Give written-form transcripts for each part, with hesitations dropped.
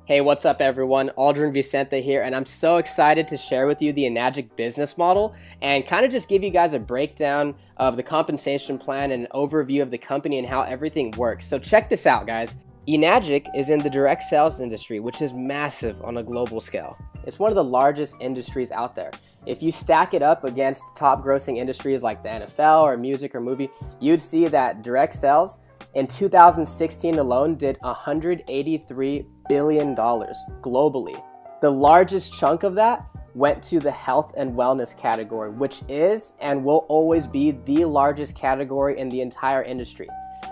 Hey, what's up everyone? Aldrin Vicente here, and I'm so excited to share with you the Enagic business model and kind of just give you guys a breakdown of the compensation plan and an overview of the company and how everything works. So check this out, guys. Enagic is in the direct sales industry, which is massive on a global scale. It's one of the largest industries out there. If you stack it up against top grossing industries like the NFL or music or movie, you'd see that direct sales in 2016 alone did $183 billion globally. The largest chunk of that went to the health and wellness category, which is and will always be the largest category in the entire industry.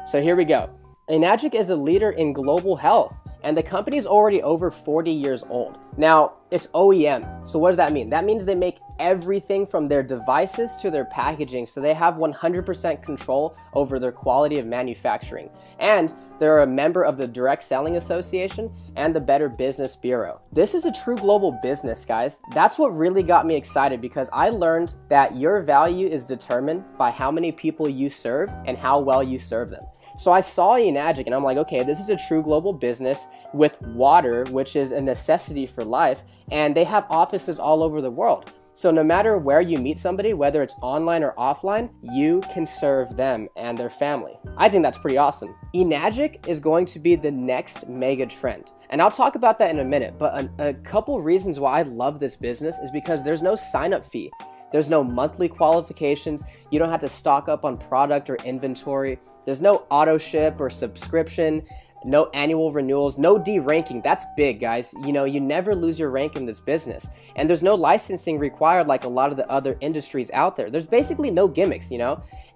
So here we go. Enagic is a leader in global health, and the company is already over 40 years old. Now, it's OEM. So what does that mean? That means they make everything from their devices to their packaging, so they have 100% control over their quality of manufacturing. And they're a member of the Direct Selling Association and the Better Business Bureau. This is a true global business, guys. That's what really got me excited, because I learned that your value is determined by how many people you serve and how well you serve them. So I saw Enagic and I'm like, okay, this is a true global business with water, which is a necessity for life, and they have offices all over the world. So no matter where you meet somebody, whether it's online or offline, you can serve them and their family. I think that's pretty awesome. Enagic is going to be the next mega trend. And I'll talk about that in a minute, but a couple reasons why I love this business is because there's no sign-up fee. There's no monthly qualifications. You don't have to stock up on product or inventory. There's no auto ship or subscription, no annual renewals, no de-ranking. That's big, guys. You never lose your rank in this business. And there's no licensing required like a lot of the other industries out there. There's basically no gimmicks,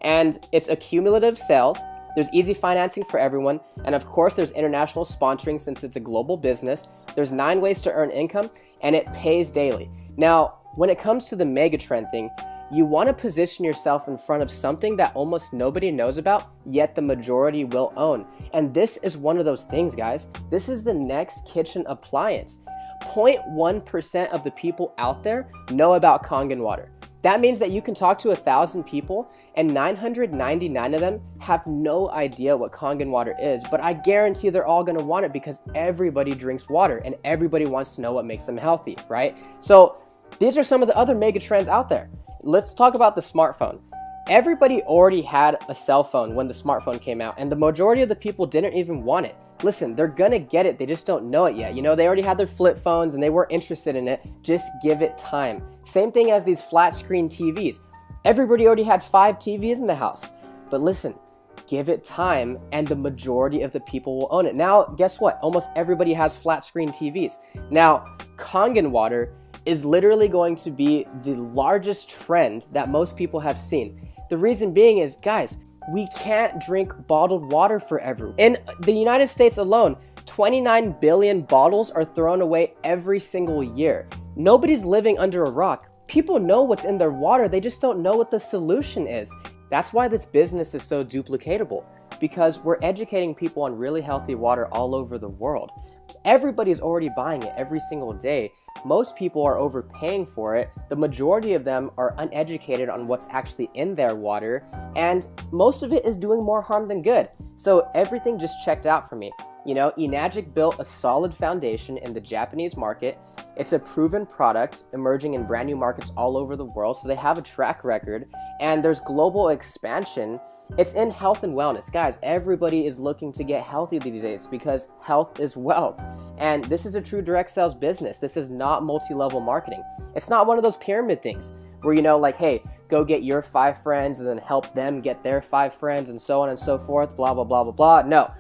and it's accumulative sales. There's easy financing for everyone. And of course, there's international sponsoring since it's a global business. There's 9 ways to earn income, and it pays daily. Now, when it comes to the mega trend thing, you want to position yourself in front of something that almost nobody knows about, yet the majority will own. And this is one of those things, guys. This is the next kitchen appliance. 0.1% of the people out there know about Kangen water. That means that you can talk to 1,000 people and 999 of them have no idea what Kangen water is, but I guarantee they're all gonna want it because everybody drinks water and everybody wants to know what makes them healthy, right? So these are some of the other mega trends out there. Let's talk about the smartphone. Everybody already had a cell phone when the smartphone came out, and the majority of the people didn't even want it. Listen, they're gonna get it, they just don't know it yet. They already had their flip phones and they weren't interested in it. Just give it time. Same thing as these flat screen TVs. Everybody already had 5 TVs in the house. But listen, give it time and the majority of the people will own it. Now, guess what? Almost everybody has flat screen TVs. Now, Kangen water is literally going to be the largest trend that most people have seen. The reason being is, guys, we can't drink bottled water forever. In the United States alone, 29 billion bottles are thrown away every single year. Nobody's living under a rock. People know what's in their water, they just don't know what the solution is. That's why this business is so duplicatable, because we're educating people on really healthy water all over the world. Everybody's already buying it every single day. Most people are overpaying for it. The majority of them are uneducated on what's actually in their water, and most of it is doing more harm than good. So everything just checked out for me. Enagic built a solid foundation in the Japanese market. It's a proven product emerging in brand new markets all over the world, so they have a track record, and there's global expansion. It's in health and wellness. Guys, everybody is looking to get healthy these days because health is wealth. And this is a true direct sales business. This is not multi-level marketing. It's not one of those pyramid things where, hey, go get your 5 friends and then help them get their 5 friends and so on and so forth, blah, blah, blah, blah, blah. No,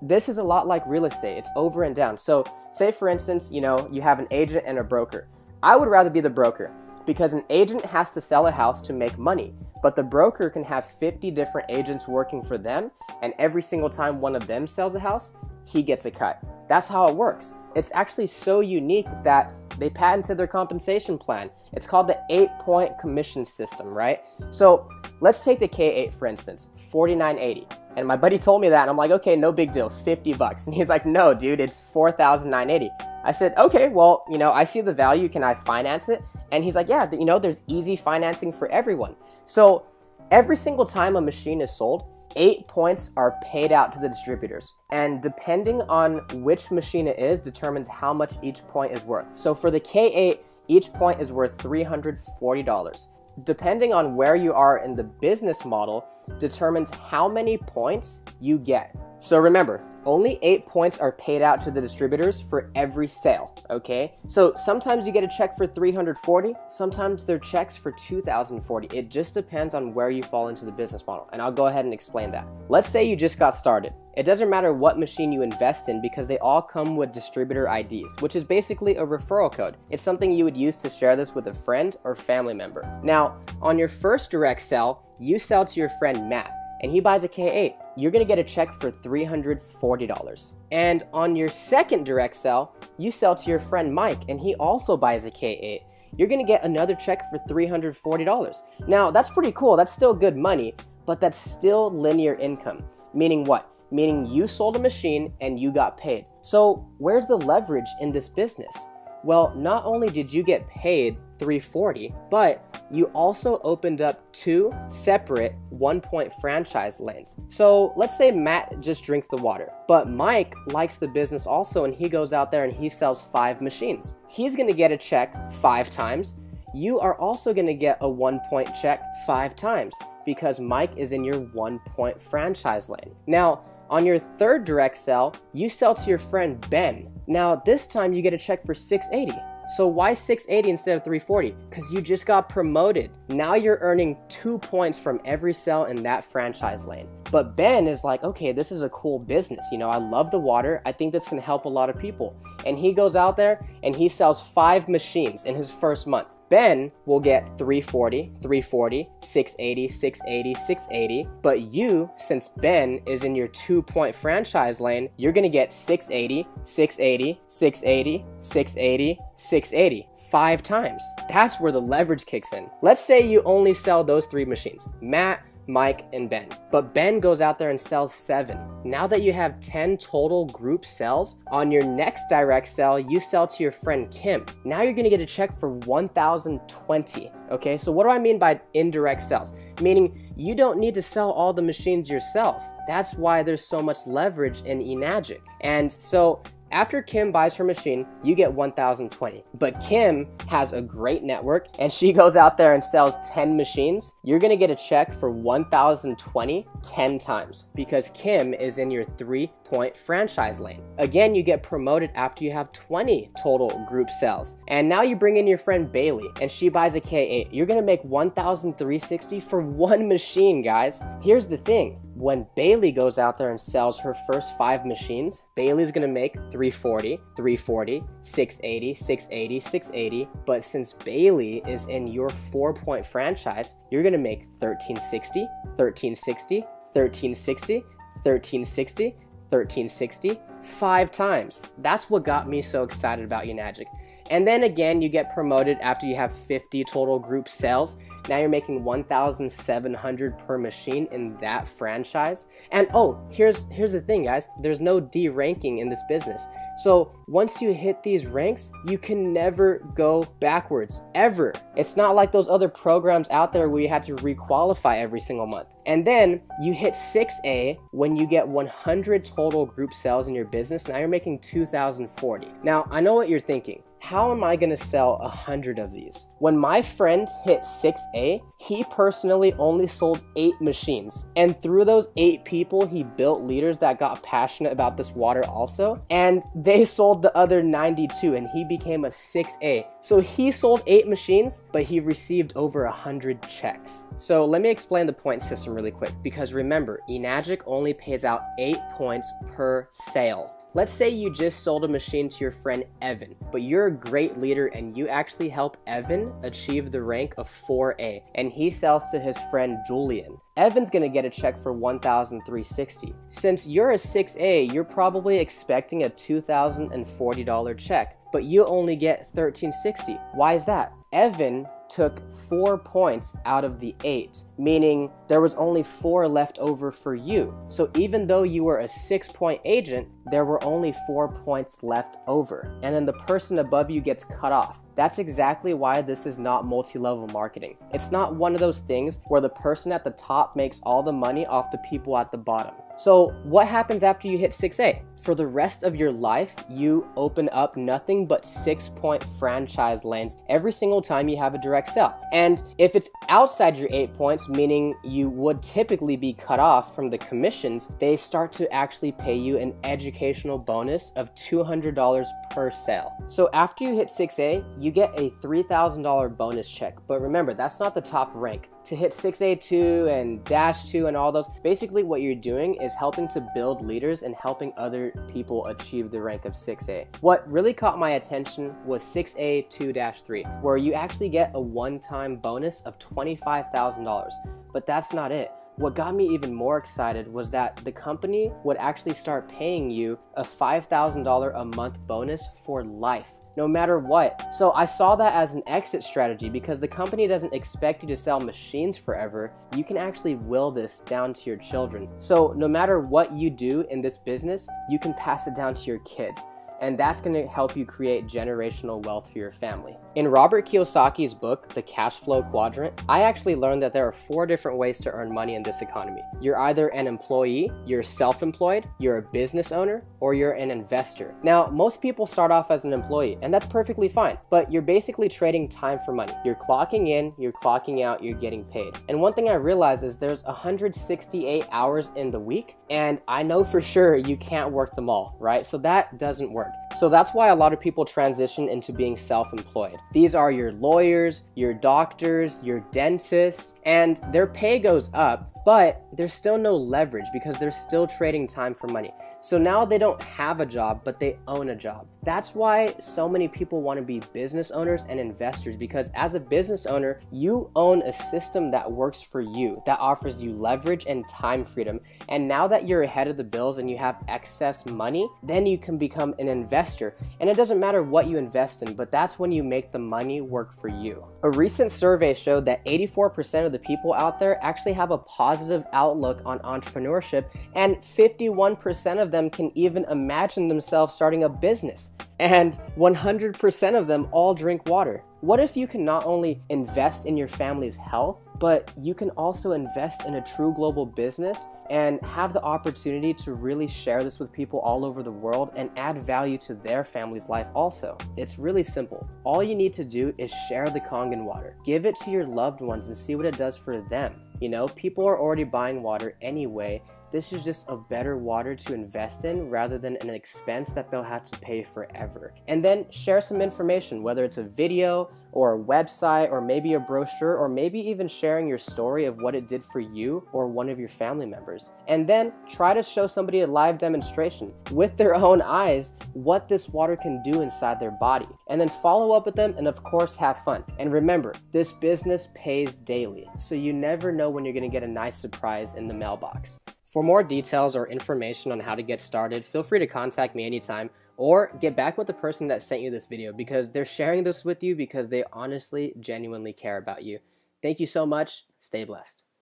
this is a lot like real estate. It's over and down. So say, for instance, you have an agent and a broker. I would rather be the broker because an agent has to sell a house to make money. But the broker can have 50 different agents working for them, and every single time one of them sells a house, he gets a cut. That's how it works. It's actually so unique that they patented their compensation plan. It's called the 8-point commission system, right? So let's take the K8 for instance, $49.80. And my buddy told me that, and I'm like, okay, no big deal, $50. And he's like, no, dude, it's $4,980. I said, okay, well, I see the value. Can I finance it? And he's like, yeah, there's easy financing for everyone. So every single time a machine is sold, 8 points are paid out to the distributors. And depending on which machine it is determines how much each point is worth. So for the K8, each point is worth $340. Depending on where you are in the business model determines how many points you get. So remember, only 8 points are paid out to the distributors for every sale, okay? So sometimes you get a check for 340, sometimes they're checks for 2040. It just depends on where you fall into the business model, and I'll go ahead and explain that. Let's say you just got started. It doesn't matter what machine you invest in because they all come with distributor IDs, which is basically a referral code. It's something you would use to share this with a friend or family member. Now, on your first direct sell, you sell to your friend Matt, and he buys a K8. You're gonna get a check for $340. And on your second direct sell, you sell to your friend Mike, and he also buys a K8. You're gonna get another check for $340. Now, that's pretty cool. That's still good money, but that's still linear income. Meaning what? Meaning you sold a machine and you got paid. So where's the leverage in this business? Well, not only did you get paid $340, but you also opened up 2 separate 1-point franchise lanes. So let's say Matt just drinks the water, but Mike likes the business also, and he goes out there and he sells 5 machines. He's gonna get a check 5 times. You are also gonna get a 1-point check 5 times because Mike is in your 1-point franchise lane. Now, on your third direct sell, you sell to your friend Ben. Now, this time you get a check for $680. So why $680 instead of $340? Because you just got promoted. Now you're earning 2 points from every sell in that franchise lane. But Ben is like, okay, this is a cool business. You know, I love the water. I think this can help a lot of people. And he goes out there and he sells 5 machines in his first month. Ben will get $340, $340, $680, $680, $680. But you, since Ben is in your 2-point franchise lane, you're gonna get $680, $680, $680, $680, $680. 5 times. That's where the leverage kicks in. Let's say you only sell those 3 machines, Matt, Mike, and Ben. But Ben goes out there and sells 7. Now that you have 10 total group sales, on your next direct sell, you sell to your friend Kim. Now you're gonna get a check for $1,020. Okay, so what do I mean by indirect sales? Meaning you don't need to sell all the machines yourself. That's why there's so much leverage in Enagic. And so after Kim buys her machine, you get $1,020. But Kim has a great network and she goes out there and sells 10 machines. You're gonna get a check for $1,020 10 times because Kim is in your 3-point franchise lane. Again, you get promoted after you have 20 total group sales. And now you bring in your friend Bailey and she buys a K8. You're gonna make $1,360 for 1 machine, guys. Here's the thing. When Bailey goes out there and sells her first 5 machines, Bailey's gonna make $340, $340, $680, $680, $680. But since Bailey is in your 4-point franchise, you're gonna make $1,360, $1,360, $1,360, $1,360, $1,360, 5 times. That's what got me so excited about Enagic. And then again, you get promoted after you have 50 total group sales. Now you're making $1,700 per machine in that franchise. And oh, here's the thing, guys. There's no D ranking in this business. So once you hit these ranks, you can never go backwards, ever. It's not like those other programs out there where you had to requalify every single month. And then you hit 6A when you get 100 total group sales in your business. Now you're making $2,040. Now, I know what you're thinking. How am I gonna sell 100 of these? When my friend hit 6A, he personally only sold 8 machines. And through those 8 people, he built leaders that got passionate about this water also. And they sold the other 92 and he became a 6A. So he sold 8 machines, but he received over 100 checks. So let me explain the point system really quick, because remember, Enagic only pays out 8 points per sale. Let's say you just sold a machine to your friend Evan, but you're a great leader and you actually help Evan achieve the rank of 4A, and he sells to his friend Julian. Evan's gonna get a check for $1,360. Since you're a 6A, you're probably expecting a $2,040 check, but you only get $1,360. Why is that? Evan took 4 points out of the 8, meaning there was only 4 left over for you. So even though you were a 6-point agent, there were only 4 points left over. And then the person above you gets cut off. That's exactly why this is not multi-level marketing. It's not one of those things where the person at the top makes all the money off the people at the bottom. So what happens after you hit 6A? For the rest of your life, you open up nothing but 6-point franchise lanes every single time you have a direct sale. And if it's outside your 8 points, meaning you would typically be cut off from the commissions, they start to actually pay you an educational bonus of $200 per sale. So after you hit 6A, you get a $3,000 bonus check. But remember, that's not the top rank. To hit 6A2 and Dash 2 and all those, basically what you're doing is helping to build leaders and helping other people achieve the rank of 6A. What really caught my attention was 6A2-3, where you actually get a one-time bonus of $25,000. But that's not it. What got me even more excited was that the company would actually start paying you a $5,000 a month bonus for life, no matter what. So I saw that as an exit strategy because the company doesn't expect you to sell machines forever. You can actually will this down to your children. So no matter what you do in this business, you can pass it down to your kids. And that's going to help you create generational wealth for your family. In Robert Kiyosaki's book, The Cash Flow Quadrant, I actually learned that there are 4 different ways to earn money in this economy. You're either an employee, you're self-employed, you're a business owner, or you're an investor. Now, most people start off as an employee, and that's perfectly fine, but you're basically trading time for money. You're clocking in, you're clocking out, you're getting paid. And one thing I realized is there's 168 hours in the week, and I know for sure you can't work them all, right? So that doesn't work. So that's why a lot of people transition into being self-employed. These are your lawyers, your doctors, your dentists, and their pay goes up, but there's still no leverage because they're still trading time for money. So now they don't have a job, but they own a job. That's why so many people want to be business owners and investors, because as a business owner, you own a system that works for you, that offers you leverage and time freedom. And now that you're ahead of the bills and you have excess money, then you can become an investor. And it doesn't matter what you invest in, but that's when you make the money work for you. A recent survey showed that 84% of the people out there actually have a positive outlook on entrepreneurship, and 51% of them can even imagine themselves starting a business. And 100% of them all drink water. What if you can not only invest in your family's health, but you can also invest in a true global business and have the opportunity to really share this with people all over the world and add value to their family's life also? It's really simple. All you need to do is share the Kangen water. Give it to your loved ones and see what it does for them. You know, people are already buying water anyway. This is just a better water to invest in rather than an expense that they'll have to pay forever. And then share some information, whether it's a video or a website or maybe a brochure, or maybe even sharing your story of what it did for you or one of your family members. And then try to show somebody a live demonstration with their own eyes what this water can do inside their body. And then follow up with them and of course have fun. And remember, this business pays daily, so you never know when you're going to get a nice surprise in the mailbox. For more details or information on how to get started, feel free to contact me anytime or get back with the person that sent you this video, because they're sharing this with you because they honestly, genuinely care about you. Thank you so much. Stay blessed.